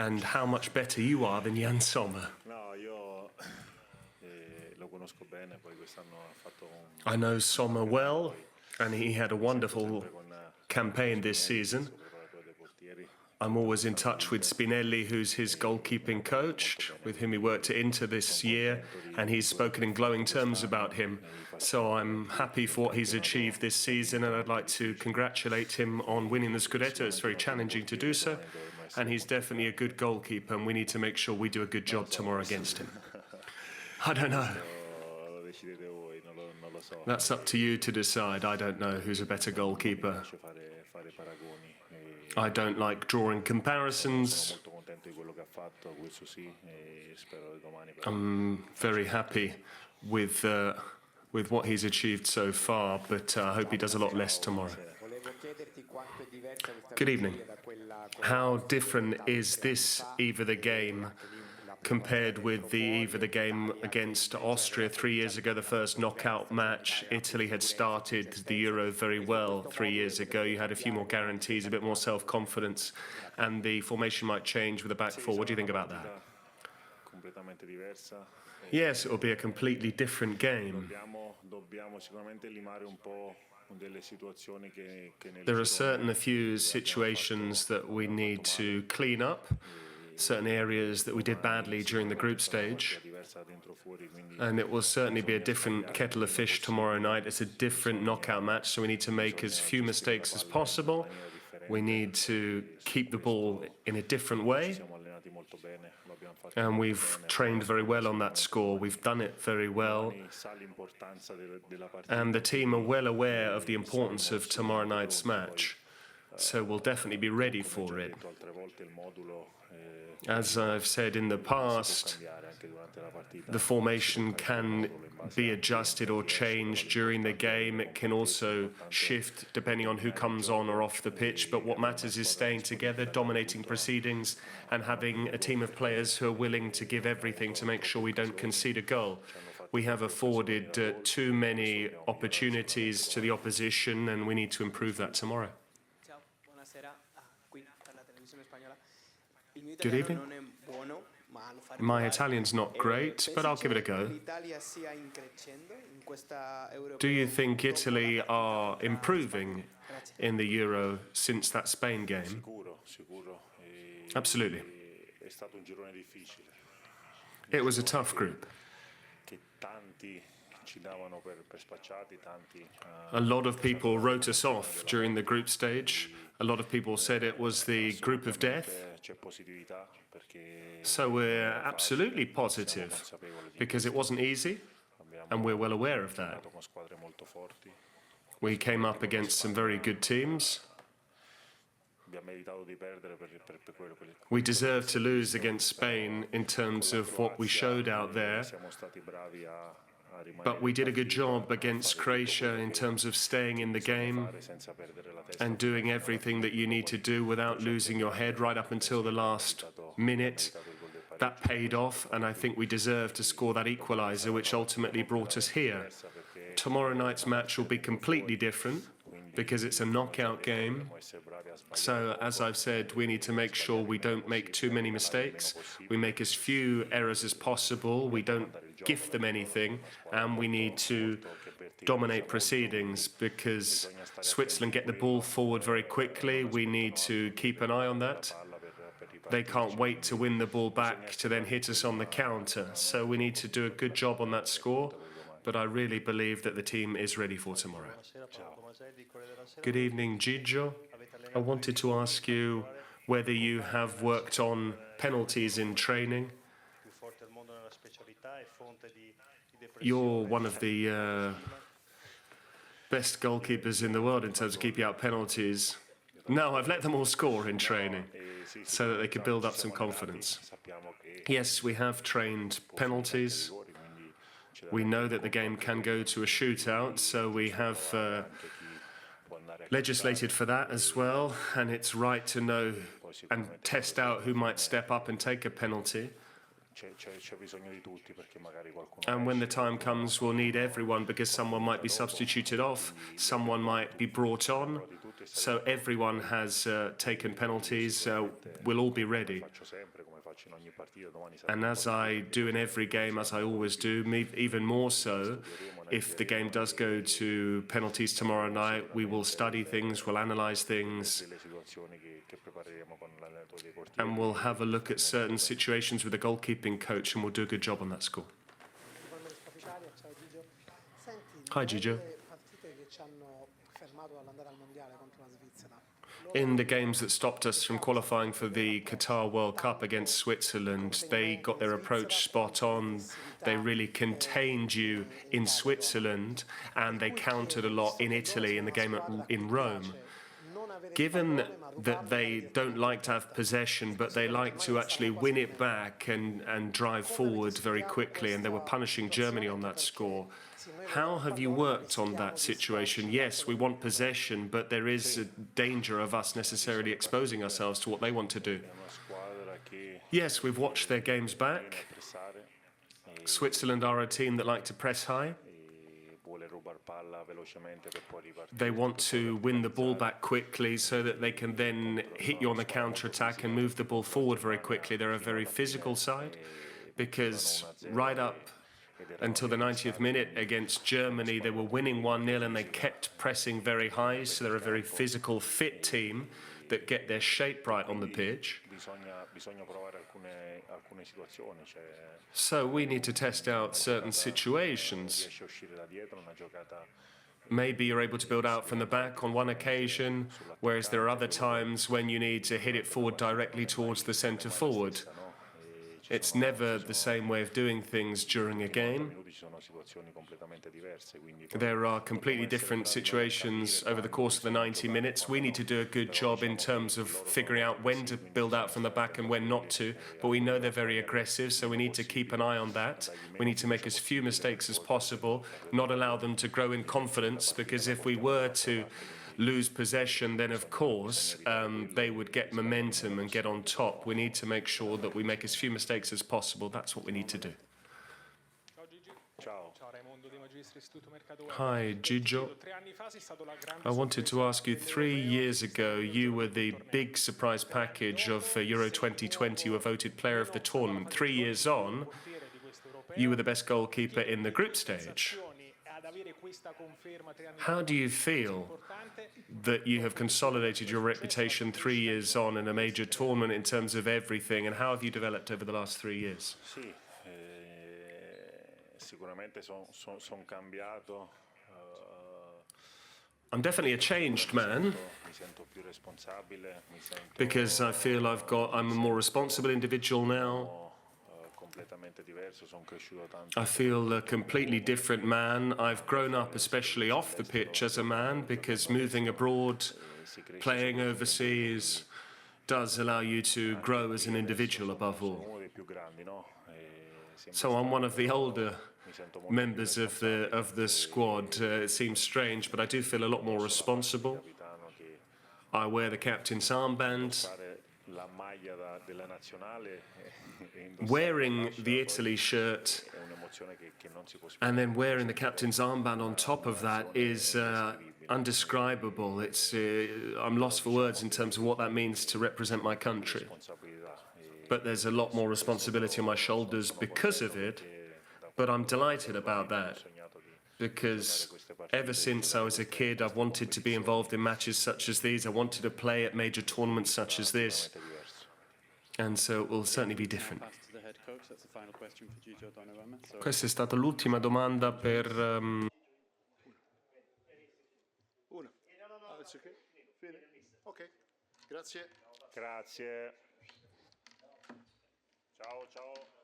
and how much better you are than Jan Sommer. I know Sommer well, and he had a wonderful campaign this season. I'm always in touch with Spinelli, who's his goalkeeping coach, with whom he worked at Inter this year, and he's spoken in glowing terms about him. So I'm happy for what he's achieved this season, and I'd like to congratulate him on winning the Scudetto. It's very challenging to do so, and he's definitely a good goalkeeper, and we need to make sure we do a good job tomorrow against him. I don't know. That's up to you to decide. I don't know who's a better goalkeeper. I don't like drawing comparisons. I'm very happy with what he's achieved so far, but I hope he does a lot less tomorrow. Good evening. How different is this Eva the game compared with the Eva the game against Austria 3 years ago, the first knockout match? Italy had started the Euro very well 3 years ago. You had a few more guarantees, a bit more self-confidence, and the formation might change with a back four. What do you think about that? Yes, it will be a completely different game. There are a few situations that we need to clean up, certain areas that we did badly during the group stage, and it will certainly be a different kettle of fish tomorrow night. It's a different knockout match, so we need to make as few mistakes as possible. We need to keep the ball in a different way, and we've trained very well on that score. We've done it very well, and the team are well aware of the importance of tomorrow night's match, so we'll definitely be ready for it. As I've said in the past, the formation can be adjusted or changed during the game. It can also shift depending on who comes on or off the pitch. But what matters is staying together, dominating proceedings, and having a team of players who are willing to give everything to make sure we don't concede a goal. We have afforded too many opportunities to the opposition, and we need to improve that tomorrow. Good evening. My Italian's not great, but I'll give it a go. Do you think Italy are improving in the Euro since that Spain game? Absolutely. It was a tough group. A lot of people wrote us off during the group stage. A lot of people said it was the group of death. So we're absolutely positive, because it wasn't easy, and we're well aware of that. We came up against some very good teams. We deserved to lose against Spain in terms of what we showed out there, but we did a good job against Croatia in terms of staying in the game and doing everything that you need to do without losing your head right up until the last minute. That paid off, and I think we deserved to score that equalizer, which ultimately brought us here. Tomorrow night's match will be completely different, because it's a knockout game. So, as I've said, we need to make sure we don't make too many mistakes. We make as few errors as possible. We don't gift them anything. And we need to dominate proceedings, because Switzerland get the ball forward very quickly. We need to keep an eye on that. They can't wait to win the ball back to then hit us on the counter. So we need to do a good job on that score. But I really believe that the team is ready for tomorrow. Good evening, Gigio. I wanted to ask you whether you have worked on penalties in training. You're one of the best goalkeepers in the world in terms of keeping out penalties. No, I've let them all score in training so that they could build up some confidence. Yes, we have trained penalties. We know that the game can go to a shootout, so we have legislated for that as well, and it's right to know and test out who might step up and take a penalty. And when the time comes, we'll need everyone because someone might be substituted off, someone might be brought on. So everyone has taken penalties. We'll all be ready. And as I do in every game, as I always do, even more so, if the game does go to penalties tomorrow night, we will study things, we'll analyze things, and we'll have a look at certain situations with the goalkeeping coach, and we'll do a good job on that score. Hi, Gigio. In the games that stopped us from qualifying for the Qatar World Cup against Switzerland, they got their approach spot on. They really contained you in Switzerland, and they countered a lot in Italy in the game in Rome. Given that they don't like to have possession, but they like to actually win it back and drive forward very quickly, and they were punishing Germany on that score. How have you worked on that situation? Yes, we want possession, but there is a danger of us necessarily exposing ourselves to what they want to do. Yes, we've watched their games back. Switzerland are a team that like to press high. They want to win the ball back quickly so that they can then hit you on the counter-attack and move the ball forward very quickly. They're a very physical side because right up until the 90th minute against Germany, they were winning 1-0 and they kept pressing very high. So they're a very physical, fit team that get their shape right on the pitch. So we need to test out certain situations. Maybe you're able to build out from the back on one occasion, whereas there are other times when you need to hit it forward directly towards the centre forward. It's never the same way of doing things during a game. There are completely different situations over the course of the 90 minutes. We need to do a good job in terms of figuring out when to build out from the back and when not to, but we know they're very aggressive, so we need to keep an eye on that. We need to make as few mistakes as possible, not allow them to grow in confidence, because if we were to lose possession, then of course they would get momentum and get on top. We need to make sure that we make as few mistakes as possible. That's what we need to do. Hi, Gigio. I wanted to ask you, 3 years ago, you were the big surprise package of Euro 2020. You were voted player of the tournament. 3 years on, you were the best goalkeeper in the group stage. How do you feel that you have consolidated your reputation 3 years on in a major tournament in terms of everything, and how have you developed over the last 3 years? I'm definitely a changed man because I feel I'm a more responsible individual now. I feel a completely different man. I've grown up, especially off the pitch, as a man, because moving abroad, playing overseas, does allow you to grow as an individual above all. So I'm one of the older members of the squad. It seems strange, but I do feel a lot more responsible. I wear the captain's armband. Wearing the Italy shirt and then wearing the captain's armband on top of that is undescribable. I'm lost for words in terms of what that means to represent my country. But there's a lot more responsibility on my shoulders because of it. But I'm delighted about that, because ever since I was a kid, I've wanted to be involved in matches such as these. I wanted to play at major tournaments such as this. And so it will certainly be different. Questa è stata l'ultima domanda per... Grazie. Ciao, ciao.